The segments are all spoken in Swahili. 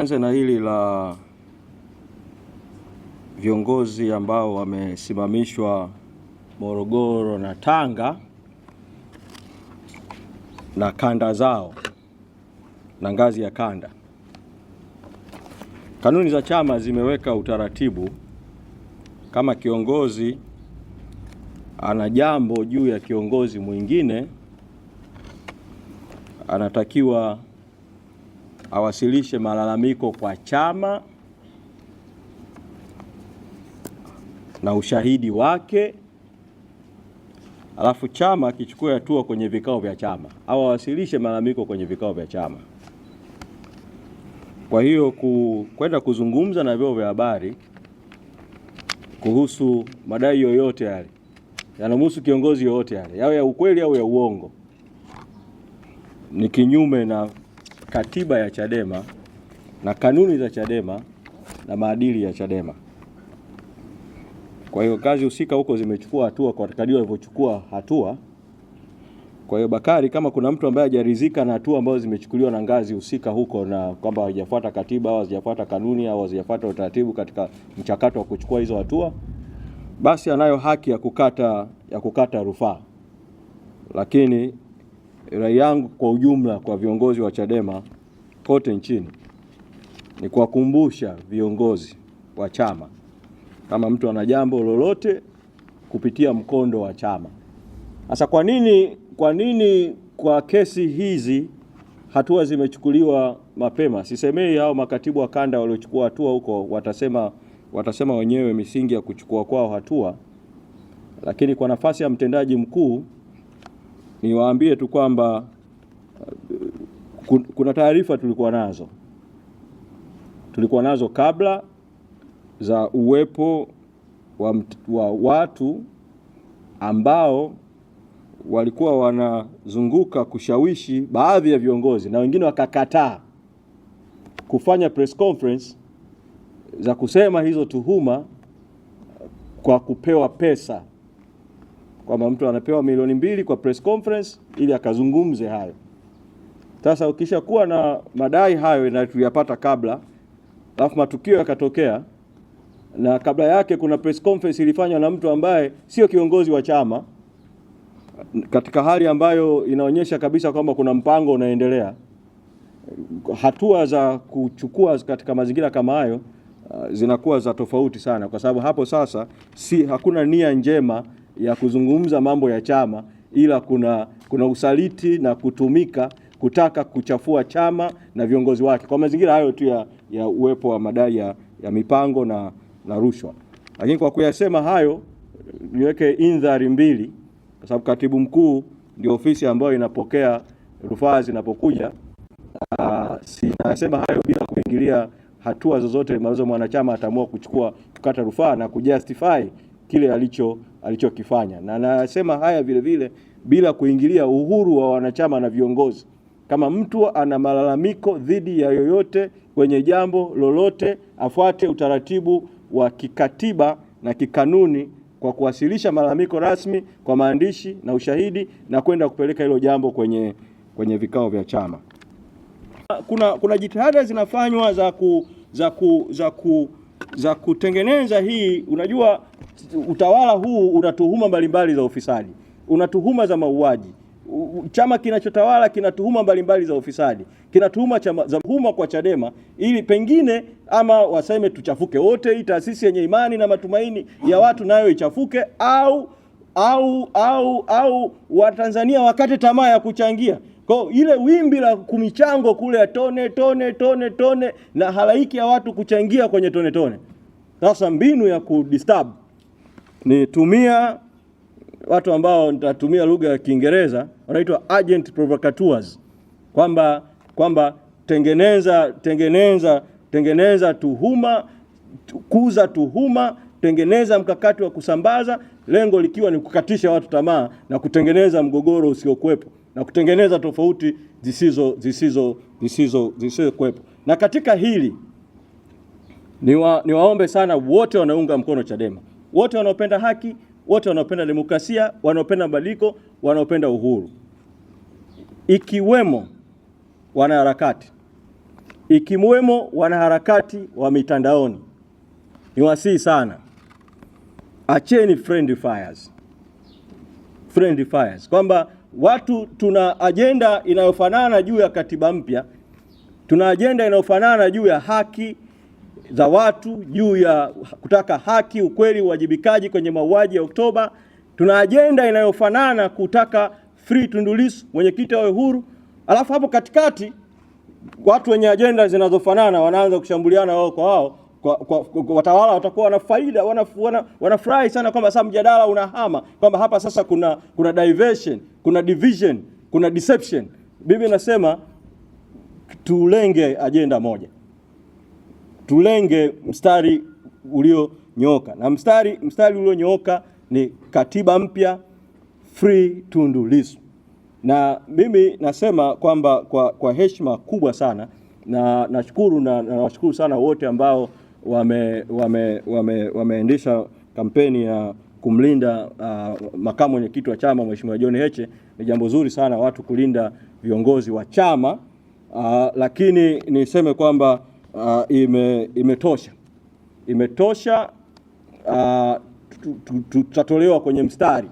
Nianze na hili la viongozi ambao wamesimamishwa Morogoro na Tanga na kanda zao na ngazi ya kanda. Kanuni za chama zimeweka utaratibu, kama kiongozi ana jambo juu ya kiongozi mwingine, anatakiwa awasilishe malalamiko kwa chama na ushahidi wake, alafu chama kichukue hatua kwenye vikao vya chama au awasilishe malalamiko kwenye vikao vya chama. Kwa hiyo kwenda kuzungumza na vyombo vya habari kuhusu madai yoyote yale yanamhusu kiongozi yoyote yale, yawe ya ukweli au ya uongo, ni kinyume na katiba ya Chadema na kanuni za Chadema na maadili ya Chadema. Kwa hiyo kazi husika huko zimechukua hatua kwa kadiri walivyochukua hatua. Kwa hiyo Bakari, kama kuna mtu ambaye hajaridhika na hatua ambazo zimechukuliwa na ngazi husika huko, na kwamba hawajafuata katiba au hawajafuata kanuni au hawajafuata utaratibu katika mchakato wa kuchukua hizo hatua, basi anayo haki ya kukata rufaa. Lakini rai yangu kwa ujumla kwa viongozi wa Chadema kote nchini ni kuwakumbusha viongozi wa chama, kama mtu ana jambo lolote, kupitia mkondo wa chama. Sasa kwa nini kwa kesi hizi hatua zimechukuliwa mapema? Sisemei hao makatibu wa kanda waliochukua hatua huko watasema wenyewe misingi ya kuchukua kwao hatua, lakini kwa nafasi ya mtendaji mkuu niwaambie tu kwamba kuna taarifa tulikuwa nazo kabla za uwepo wa watu ambao walikuwa wanazunguka kushawishi baadhi ya viongozi, na wengine wakakataa kufanya press conference za kusema hizo tuhuma kwa kupewa pesa, kwamba mtu anapewa milioni 2 kwa press conference ili akazungumze hayo. Sasa ukisha kuwa na madai hayo na tuliyapata kabla, alafu matukio yakatokea, na kabla yake kuna press conference ilifanywa na mtu ambaye sio kiongozi wa chama, katika hali ambayo inaonyesha kabisa kwamba kuna mpango unaendelea, hatua za kuchukua katika mazingira kama hayo zinakuwa za tofauti sana, kwa sababu hapo sasa hakuna nia njema ya kuzungumza mambo ya chama, ila kuna usaliti na kutumika kutaka kuchafua chama na viongozi wake, kwa mazingira hayo tu ya uwepo wa madai ya mipango na rushwa. Lakini kwa kuyasema hayo, niweke indhari mbili, kwa sababu katibu mkuu ndio ofisi ambayo inapokea rufaa zinapokuja. Sinasema hayo bila kuingilia hatua zozote ambazo mwanachama ataamua kukata rufaa na kujustify kile alichokifanya. Na nasema haya vile vile bila kuingilia uhuru wa wanachama na viongozi. Kama mtu ana malalamiko dhidi ya yoyote kwenye jambo lolote, afuate utaratibu wa kikatiba na kikanuni kwa kuwasilisha malalamiko rasmi kwa maandishi na ushahidi, na kwenda kupeleka hilo jambo kwenye vikao vya chama. Kuna jitihada zinafanywa za kutengeneza hii. Unajua utawala huu una tuhuma mbalimbali za ufisadi, una tuhuma za mauaji. Chama kinachotawala kina tuhuma mbalimbali za ufisadi, kina tuhuma za umma kwa Chadema, ili pengine ama waseme tuchafuke wote, hii taasisi yenye imani na matumaini ya watu nayo ichafuke, au Watanzania wakate tamaa ya kuchangia. Kwa ile wimbi la kumichango kule ya tone na halaiki ya watu kuchangia kwenye tone. Sasa mbinu ya kudisturb ni tumia watu ambao nitatumia lugha ya Kiingereza wanaitwa agent provocateurs, kwamba tengeneza tuhuma, kuza tuhuma, tengeneza mkakati wa kusambaza, lengo likiwa ni kukatisha watu tamaa na kutengeneza mgogoro usiokuwepo na kutengeneza tofauti zisizokuwepo. Na katika hili niwaombe sana wote wanaunga mkono Chadema, wote wanaopenda haki, wote wanaopenda demokrasia, wanaopenda mabadiliko, wanaopenda uhuru, ikiwemo wanaharakati, ikiwemo wanaharakati wa mitandaoni, niwasihi sana, acheni friendly fires, kwamba watu tuna ajenda inayofanana juu ya katiba mpya, tuna ajenda inayofanana juu ya haki za watu, juu ya kutaka haki, ukweli, uwajibikaji kwenye mauaji ya Oktoba. Tuna ajenda inayofanana kutaka free Tundu Lissu, mwenyekiti awe huru. Alafu hapo katikati watu wenye ajenda zinazofanana wanaanza kushambuliana wao kwa wao. Kwa watawala watakuwa wana faida, wanafurahi sana kwamba sasa mjadala unahama, kwamba hapa sasa kuna diversion, kuna division, kuna deception. Bibi nasema tulenge ajenda moja, tulenge mstari ulionyooka, na mstari ulionyooka ni katiba mpya, free Tundu Lissu. Na mimi nasema kwamba kwa heshima kubwa sana, na nashukuru na nawashukuru sana wote ambao wameendesha kampeni ya kumlinda makamu mwenyekiti wa chama Mheshimiwa John Heche. Ni jambo zuri sana watu kulinda viongozi wa chama, lakini niseme kwamba imetosha. Tutatolewa kwenye mstari,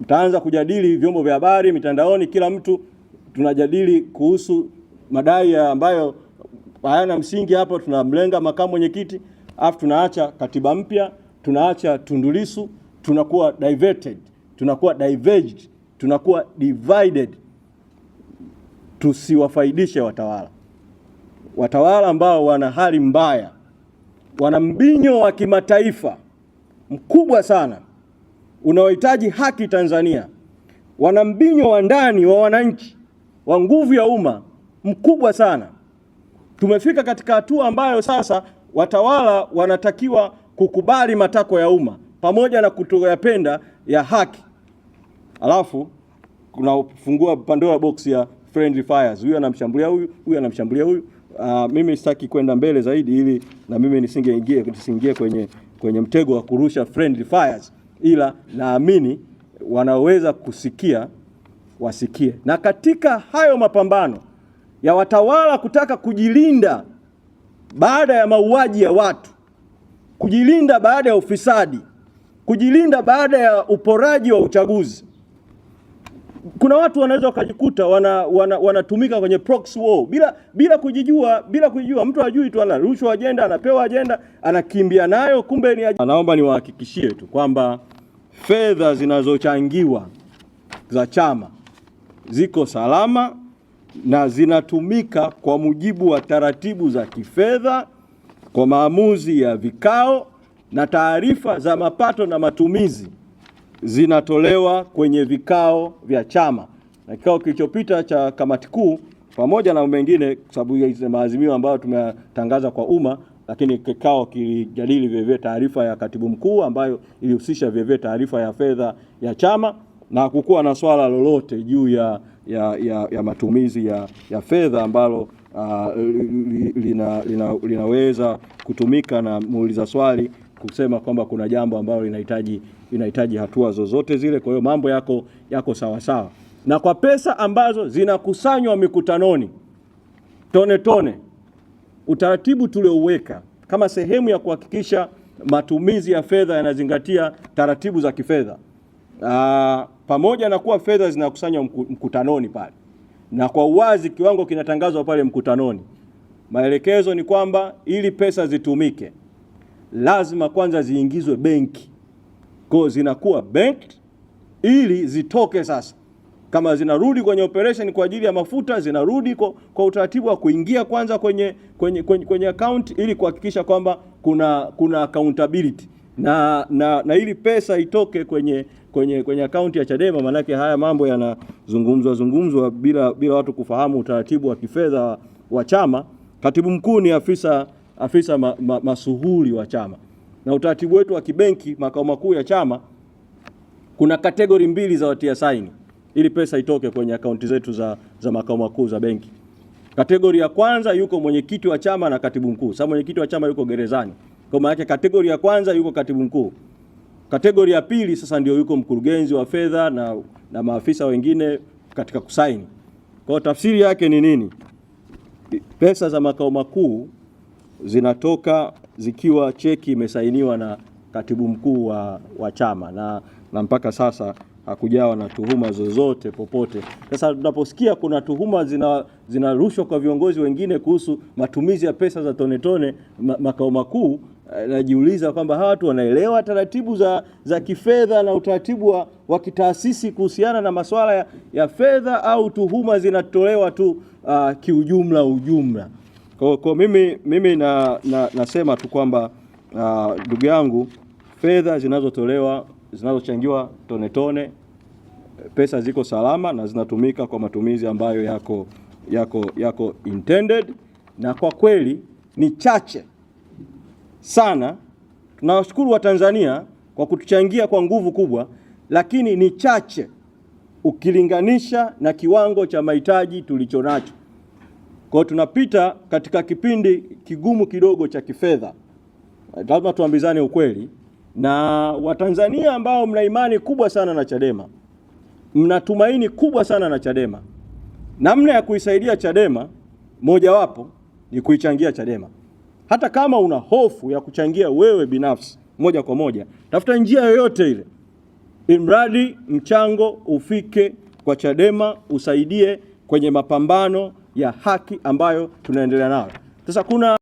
mtaanza kujadili vyombo vya habari, mitandaoni, kila mtu tunajadili kuhusu madai ambayo hayana msingi. Hapo tunamlenga makamu mwenyekiti, afu tunaacha katiba mpya, tunaacha Tundu Lissu, tunakuwa diverted, tunakuwa diverged, tunakuwa divided. Tusiwafaidishe watawala ambao wana hali mbaya, wana mbinyo wa kimataifa mkubwa sana unaohitaji haki Tanzania, wana mbinyo wa ndani wa wananchi wa nguvu ya umma mkubwa sana. Tumefika katika hatua ambayo sasa watawala wanatakiwa kukubali matakwa ya umma pamoja na kutoyapenda ya haki. Alafu kuna fungua Pandora box ya friendly fires, huyu anamshambulia huyu, huyu anamshambulia huyu. Mimi sitaki kwenda mbele zaidi ili na mimi nisingeingie kwenye mtego wa kurusha friendly fires, ila naamini wanaweza kusikia wasikie. Na katika hayo mapambano ya watawala kutaka kujilinda baada ya mauaji ya watu, kujilinda baada ya ufisadi, kujilinda baada ya uporaji wa uchaguzi, kuna watu wanaweza wakajikuta wanatumika kwenye proxy war bila kujijua. Mtu hajui tu, anarushwa agenda, anapewa agenda, anakimbia nayo, kumbe ni agenda. Naomba niwahakikishie tu kwamba fedha zinazochangiwa za chama ziko salama na zinatumika kwa mujibu wa taratibu za kifedha, kwa maamuzi ya vikao, na taarifa za mapato na matumizi zinatolewa kwenye vikao vya chama. Na kikao kilichopita cha kamati kuu pamoja na mengine, kwa sababu ya maazimio ambayo tumetangaza kwa umma, lakini kikao kilijadili vile taarifa ya katibu mkuu ambayo ilihusisha vile taarifa ya fedha ya chama, na hakukuwa na swala lolote juu ya matumizi ya fedha ambalo linaweza kutumika na muuliza swali kusema kwamba kuna jambo ambalo linahitaji hatua zozote zile. Kwa hiyo mambo yako sawa sawa. Na kwa pesa ambazo zinakusanywa mikutanoni tone, utaratibu tuliouweka kama sehemu ya kuhakikisha matumizi ya fedha yanazingatia taratibu za kifedha, pamoja na kuwa fedha zinakusanywa mkutanoni pale na kwa uwazi kiwango kinatangazwa pale mkutanoni, maelekezo ni kwamba ili pesa zitumike lazima kwanza ziingizwe benki. Kwa zinakuwa banked ili zitoke sasa. Kama zinarudi kwenye operation kwa ajili ya mafuta, zinarudi kwa utaratibu wa kuingia kwanza kwenye account ili kuhakikisha kwamba kuna accountability. Na ili pesa itoke kwenye account ya Chadema, manake haya mambo yanazungumzwa bila watu kufahamu utaratibu wa kifedha wa chama. Katibu mkuu ni afisa masuhuli wa chama, na utaratibu wetu wa kibenki makao makuu ya chama kuna kategori mbili za watia saini ili pesa itoke kwenye akaunti zetu za makao makuu za benki. Kategori ya kwanza yuko mwenyekiti wa chama na katibu mkuu. Sasa mwenyekiti wa chama yuko gerezani, kwa maana kategori ya kwanza yuko katibu mkuu. Kategori ya pili sasa ndio yuko mkurugenzi wa fedha na maafisa wengine katika kusaini. Kwa tafsiri yake ni nini? pesa za makao makuu zinatoka zikiwa cheki imesainiwa na katibu mkuu wa chama na mpaka sasa hakujawa na tuhuma zozote popote. Sasa tunaposikia kuna tuhuma zinarushwa kwa viongozi wengine kuhusu matumizi ya pesa za tone tone makao makuu, najiuliza kwamba hawa watu wanaelewa taratibu za kifedha na utaratibu wa kitaasisi kuhusiana na masuala ya fedha, au tuhuma zinatolewa tu kiujumla. Kwa mimi nasema tu kwamba ndugu yangu, fedha zinazochangiwa tone tone, pesa ziko salama na zinatumika kwa matumizi ambayo yako intended, na kwa kweli ni chache sana. Tunawashukuru Watanzania kwa kutuchangia kwa nguvu kubwa, lakini ni chache ukilinganisha na kiwango cha mahitaji tulichonacho. Kwa tunapita katika kipindi kigumu kidogo cha kifedha. Lazima tuambizane ukweli, na Watanzania ambao mna imani kubwa sana na Chadema, mna tumaini kubwa sana na Chadema, namna ya kuisaidia Chadema mojawapo ni kuichangia Chadema. Hata kama una hofu ya kuchangia wewe binafsi moja kwa moja, tafuta njia yoyote ile, imradi mchango ufike kwa Chadema, usaidie kwenye mapambano ya haki ambayo tunaendelea nayo. Sasa kuna